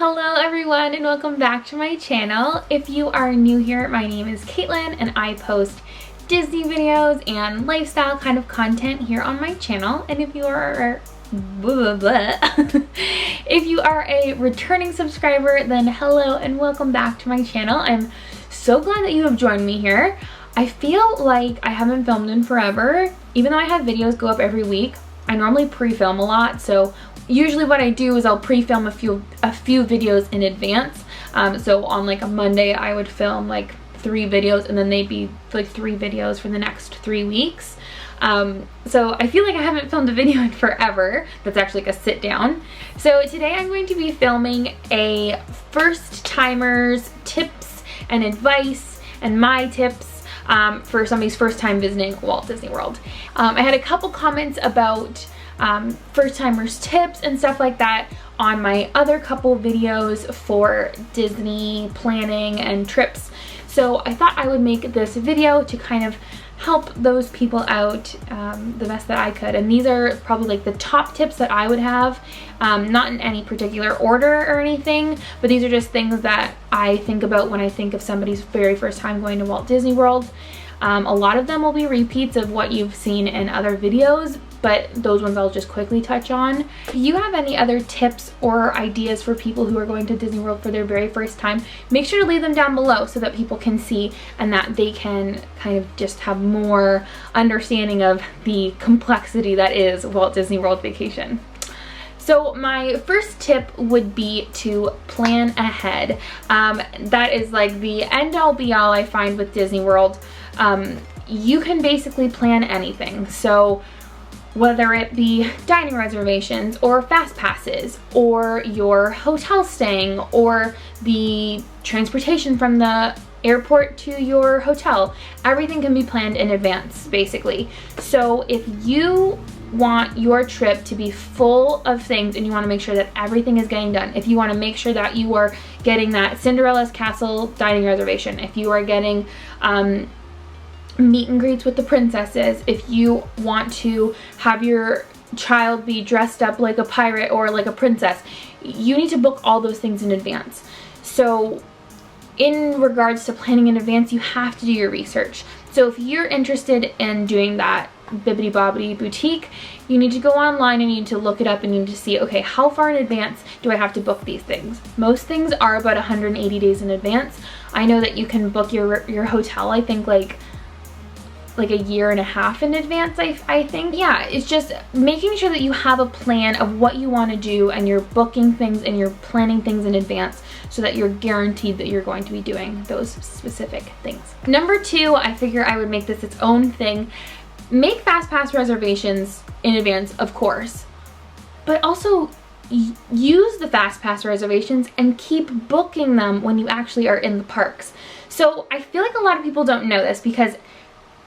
Hello everyone and welcome back to my channel. If you are new here, my name is Caitlin and I post Disney videos and lifestyle kind of content here on my channel. And if you are if you are a returning subscriber, then hello and welcome back to my channel. I'm so glad that you have joined me here. I feel like I haven't filmed in forever, even though I have videos go up every week. I normally pre-film a lot, so usually what I do is I'll pre-film a few videos in advance. So on like a Monday I would film like 3 videos and then they'd be like 3 videos for the next 3 weeks. So I feel like I haven't filmed a video in forever. That's actually like a sit down. So today I'm going to be filming a first timers tips and advice and my tips for somebody's first time visiting Walt Disney World. I had a couple comments about first timers tips and stuff like that on my other couple videos for Disney planning and trips. So I thought I would make this video to kind of help those people out the best that I could. And these are probably like the top tips that I would have, not in any particular order or anything, but these are just things that I think about when I think of somebody's very first time going to Walt Disney World. A lot of them will be repeats of what you've seen in other videos, but those ones I'll just quickly touch on. If you have any other tips or ideas for people who are going to Disney World for their very first time, make sure to leave them down below so that people can see and that they can kind of just have more understanding of the complexity that is Walt Disney World vacation. So my first tip would be to plan ahead. That is like the end all be all I find with Disney World. You can basically plan anything. So whether it be dining reservations or fast passes or your hotel staying or the transportation from the airport to your hotel, everything can be planned in advance basically. So if you want your trip to be full of things and you want to make sure that everything is getting done, if you want to make sure that you are getting that Cinderella's Castle dining reservation, if you are getting meet and greets with the princesses, if you want to have your child be dressed up like a pirate or like a princess, you need to book all those things in advance. So in regards to planning in advance, you have to do your research. So if you're interested in doing that bibbidi bobbidi boutique, you need to go online and you need to look it up and you need to see, okay, how far in advance do I have to book these things? Most things are about 180 days in advance. I know that you can book your hotel, I think like a year and a half in advance, I think. Yeah, it's just making sure that you have a plan of what you want to do and you're booking things and you're planning things in advance so that you're guaranteed that you're going to be doing those specific things. Number 2, I figure I would make this its own thing. Make fast pass reservations in advance, of course, but also use the fast pass reservations and keep booking them when you actually are in the parks. So I feel like a lot of people don't know this because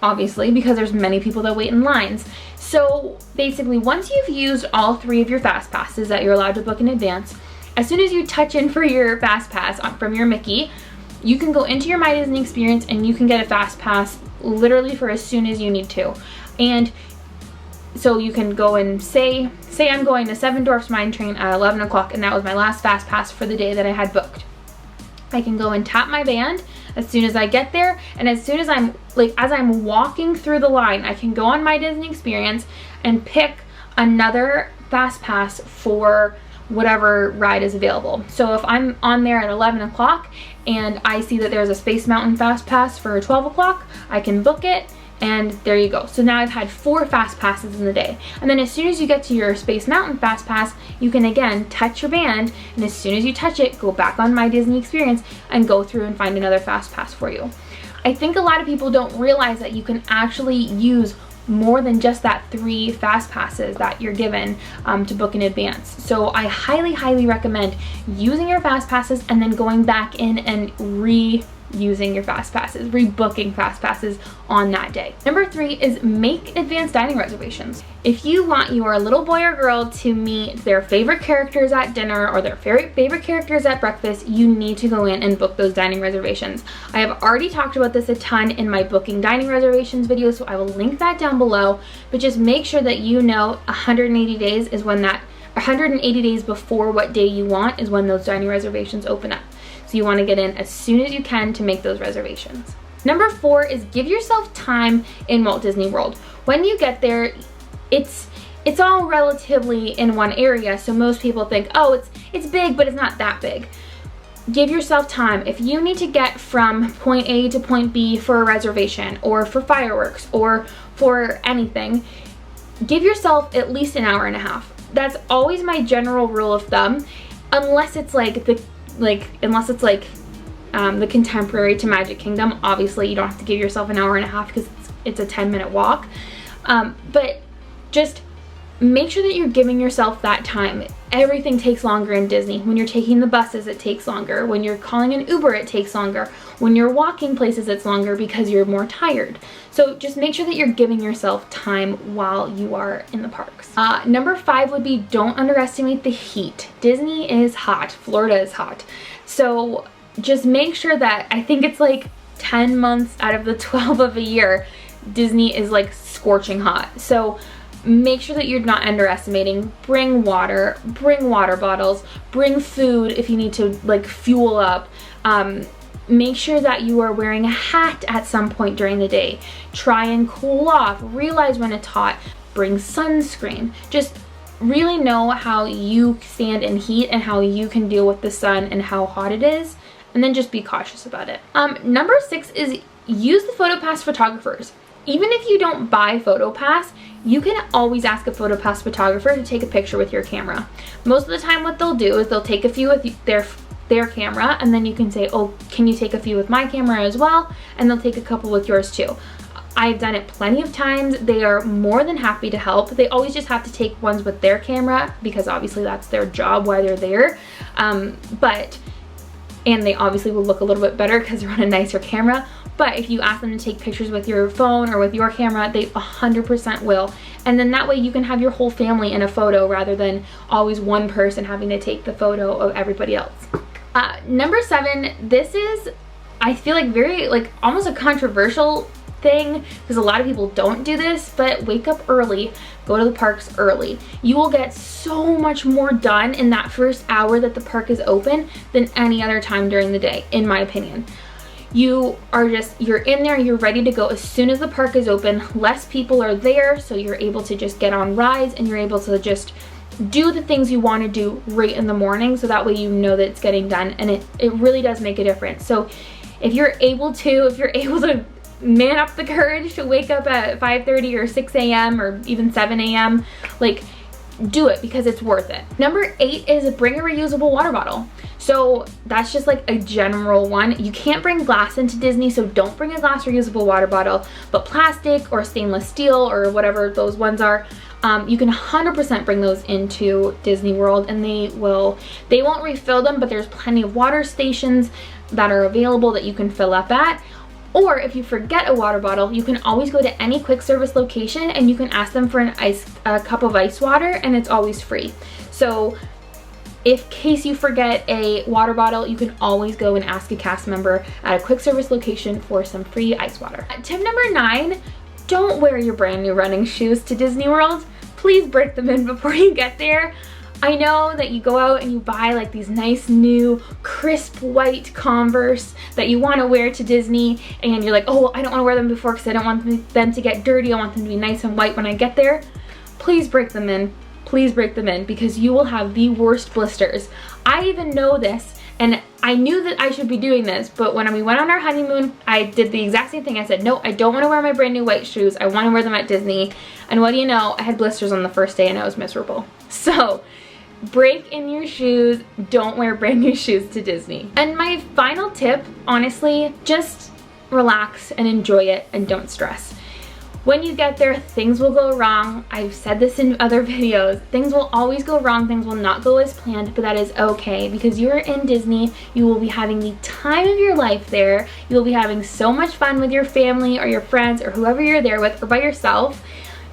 there's many people that wait in lines. So basically, once you've used all 3 of your fast passes that you're allowed to book in advance, as soon as you touch in for your fast pass from your Mickey, you can go into your My Disney experience and you can get a fast pass literally for as soon as you need to. And so you can go and say I'm going to Seven Dwarfs Mine Train at 11 o'clock and that was my last fast pass for the day that I had booked. I can go and tap my band as soon as I get there, and as soon as as I'm walking through the line, I can go on My Disney experience and pick another fast pass for whatever ride is available. So if I'm on there at 11 o'clock and I see that there's a Space Mountain fast pass for 12 o'clock, I can book it and there you go. So now I've had 4 fast passes in the day. And then as soon as you get to your Space Mountain fast pass, you can again touch your band, and as soon as you touch it, go back on My Disney experience and go through and find another fast pass for you. I think a lot of people don't realize that you can actually use more than just that 3 fast passes that you're given to book in advance. So I highly recommend using your fast passes and then going back in and reusing your fast passes, rebooking fast passes on that day. Number 3 is make advanced dining reservations. If you want your little boy or girl to meet their favorite characters at dinner or their favorite characters at breakfast, you need to go in and book those dining reservations. I have already talked about this a ton in my booking dining reservations video, so I will link that down below, but just make sure that you know 180 days is when that 180 days before what day you want is when those dining reservations open up. So you want to get in as soon as you can to make those reservations. Number 4 is give yourself time in Walt Disney World. When you get there, it's all relatively in one area, so most people think, oh, it's big, but it's not that big. Give yourself time. If you need to get from point A to point B for a reservation, or for fireworks, or for anything, give yourself at least an hour and a half. That's always my general rule of thumb, unless it's like the Contemporary to Magic Kingdom. Obviously, you don't have to give yourself an hour and a half because it's a 10-minute walk. But just make sure that you're giving yourself that time. Everything takes longer in Disney. When you're taking the buses, it takes longer. When you're calling an Uber, it takes longer. When you're walking places, it's longer because you're more tired. So just make sure that you're giving yourself time while you are in the parks. Number 5 would be don't underestimate the heat. Disney is hot. Florida is hot. So just make sure that, I think it's like 10 months out of the 12 of a year, Disney is like scorching hot. So make sure that you're not underestimating. Bring water bottles, bring food if you need to like fuel up. Make sure that you are wearing a hat at some point during the day. Try and cool off. Realize when it's hot. Bring sunscreen. Just really know how you stand in heat and how you can deal with the sun and how hot it is, and then just be cautious about it. Number 6 is use the PhotoPass photographers. Even if you don't buy PhotoPass, you can always ask a PhotoPass photographer to take a picture with your camera. Most of the time what they'll do is they'll take a few with their camera, and then you can say, oh, can you take a few with my camera as well? And they'll take a couple with yours too. I've done it plenty of times. They are more than happy to help. They always just have to take ones with their camera because obviously that's their job while they're there. And they obviously will look a little bit better because they're on a nicer camera. But if you ask them to take pictures with your phone or with your camera, they 100% will. And then that way you can have your whole family in a photo rather than always one person having to take the photo of everybody else. Number 7, this is, I feel like very, like almost a controversial thing because a lot of people don't do this, but wake up early, go to the parks early. You will get so much more done in that first hour that the park is open than any other time during the day, in my opinion. You're in there, you're ready to go as soon as the park is open. Less people are there, so you're able to just get on rides and you're able to just do the things you want to do right in the morning, so that way you know that it's getting done, and it really does make a difference. So if you're able to man up the courage to wake up at 5:30 or 6 a.m. or even 7 a.m., like, do it because it's worth it. Number 8 is bring a reusable water bottle. So that's just like a general one. You can't bring glass into Disney, so don't bring a glass reusable water bottle, but plastic or stainless steel or whatever those ones are, you can 100% bring those into Disney World, and they won't refill them, but there's plenty of water stations that are available that you can fill up at. Or if you forget a water bottle, you can always go to any quick service location and you can ask them for a cup of ice water, and it's always free. So in case you forget a water bottle, you can always go and ask a cast member at a quick service location for some free ice water. Tip number 9, don't wear your brand new running shoes to Disney World. Please break them in before you get there. I know that you go out and you buy like these nice new crisp white Converse that you want to wear to Disney, and you're like, oh, I don't want to wear them before because I don't want them to get dirty. I want them to be nice and white when I get there. Please break them in. Please break them in because you will have the worst blisters. I even know this, and I knew that I should be doing this, but when we went on our honeymoon, I did the exact same thing. I said, no, I don't want to wear my brand new white shoes. I want to wear them at Disney. And what do you know? I had blisters on the first day and I was miserable. So break in your shoes. Don't wear brand new shoes to Disney. And my final tip, honestly, just relax and enjoy it and don't stress. When you get there, things will go wrong. I've said this in other videos. Things will always go wrong. Things will not go as planned, but that is okay because you're in Disney. You will be having the time of your life there. You will be having so much fun with your family or your friends or whoever you're there with or by yourself.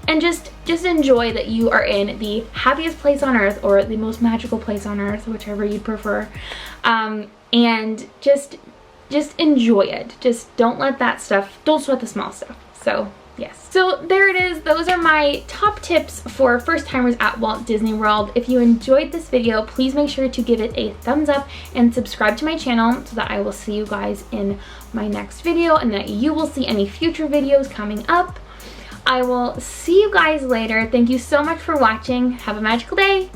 And just enjoy that you are in the happiest place on earth or the most magical place on earth, whichever you'd prefer. And just enjoy it. Just don't let that stuff, don't sweat the small stuff. So Yes. So there it is. Those are my top tips for first timers at Walt Disney World. If you enjoyed this video, please make sure to give it a thumbs up and subscribe to my channel so that I will see you guys in my next video and that you will see any future videos coming up. I will see you guys later. Thank you so much for watching. Have a magical day.